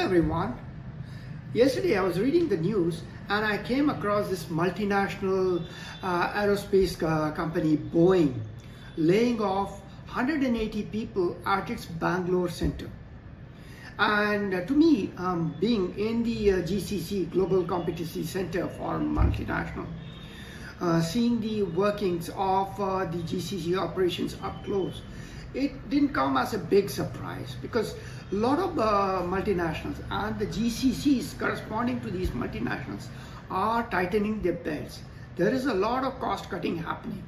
everyone. Yesterday I was reading the news and I came across this multinational aerospace company Boeing laying off 180 people at its Bangalore center. And to me, being in the GCC, Global Competency Center for multinational, seeing the workings of the GCC operations up close, it didn't come as a big surprise because a lot of multinationals and the GCCs corresponding to these multinationals are tightening their belts. There is a lot of cost cutting happening,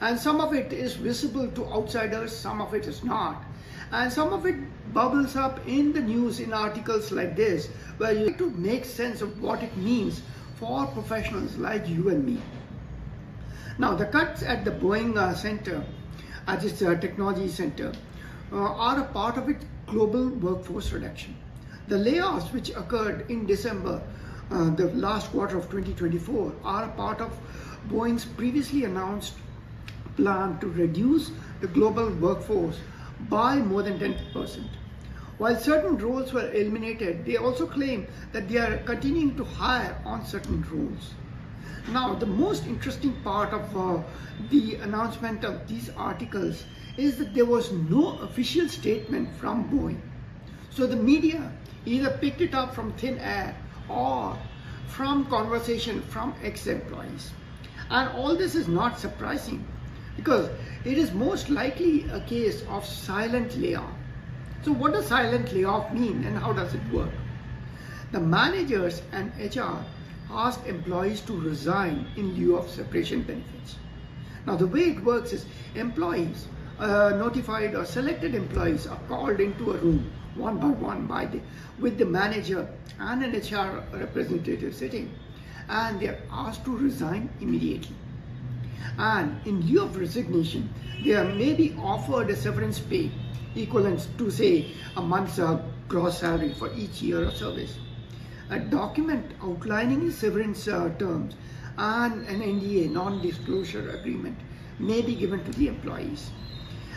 and some of it is visible to outsiders, some of it is not, and some of it bubbles up in the news in articles like this where you have to make sense of what it means for professionals like you and me. Now, the cuts at the Boeing center, at its technology center, are a part of its global workforce reduction. The layoffs which occurred in December, the last quarter of 2024, are a part of Boeing's previously announced plan to reduce the global workforce by more than 10%. While certain roles were eliminated, they also claim that they are continuing to hire on certain roles. Now, the most interesting part of the announcement of these articles is that there was no official statement from Boeing. So the media either picked it up from thin air or from conversation from ex-employees. And all this is not surprising because it is most likely a case of silent layoff. So what does silent layoff mean and how does it work? The managers and HR asked employees to resign in lieu of separation benefits. Now, the way it works is employees, notified or selected employees, are called into a room one by one with the manager and an HR representative sitting, and they are asked to resign immediately. And in lieu of resignation, they may be offered a severance pay equivalent to, say, a month's gross salary for each year of service. A document outlining the severance terms and an NDA, non-disclosure agreement, may be given to the employees.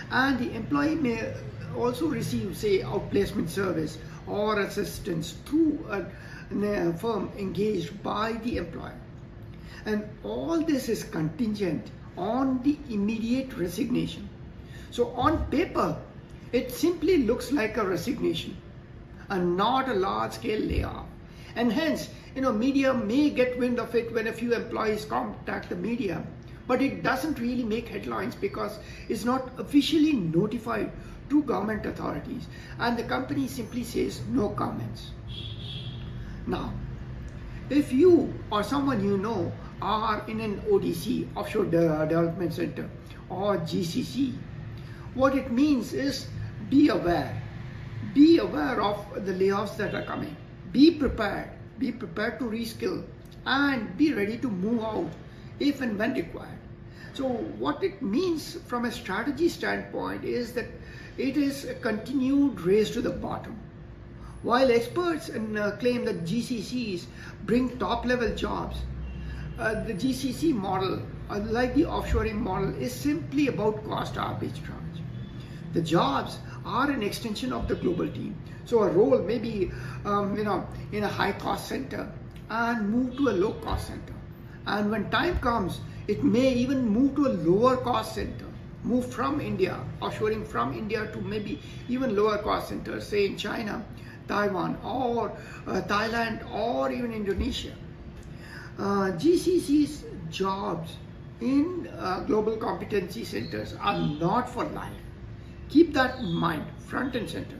And the employee may also receive, say, outplacement service or assistance through a firm engaged by the employer. And all this is contingent on the immediate resignation. So on paper, it simply looks like a resignation and not a large-scale layoff. And hence, media may get wind of it when a few employees contact the media, but it doesn't really make headlines because it's not officially notified to government authorities, and the company simply says no comments. Now, if you or someone you know are in an ODC, offshore development center, or GCC, what it means is be aware. Be aware of the layoffs that are coming. Be prepared to reskill and be ready to move out if and when required. So what it means from a strategy standpoint is that it is a continued race to the bottom. While experts claim that GCCs bring top-level jobs, the GCC model, like the offshoring model, is simply about cost arbitrage. The jobs are an extension of the global team. So a role may be, in a high-cost center and move to a low-cost center. And when time comes, it may even move to a lower-cost center, move from India, offshoring from India to maybe even lower-cost centers, say in China, Taiwan, or Thailand, or even Indonesia. GCC's jobs in global competency centers are not for life. Keep that in mind, front and center.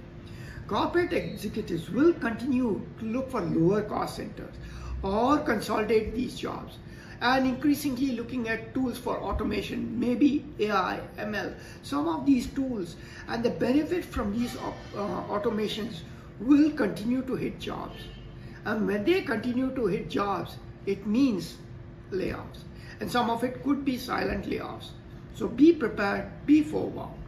Corporate executives will continue to look for lower cost centers or consolidate these jobs, and increasingly looking at tools for automation, maybe AI, ML. Some of these tools and the benefit from these automations will continue to hit jobs. And when they continue to hit jobs, it means layoffs. And some of it could be silent layoffs. So be prepared, be forewarned.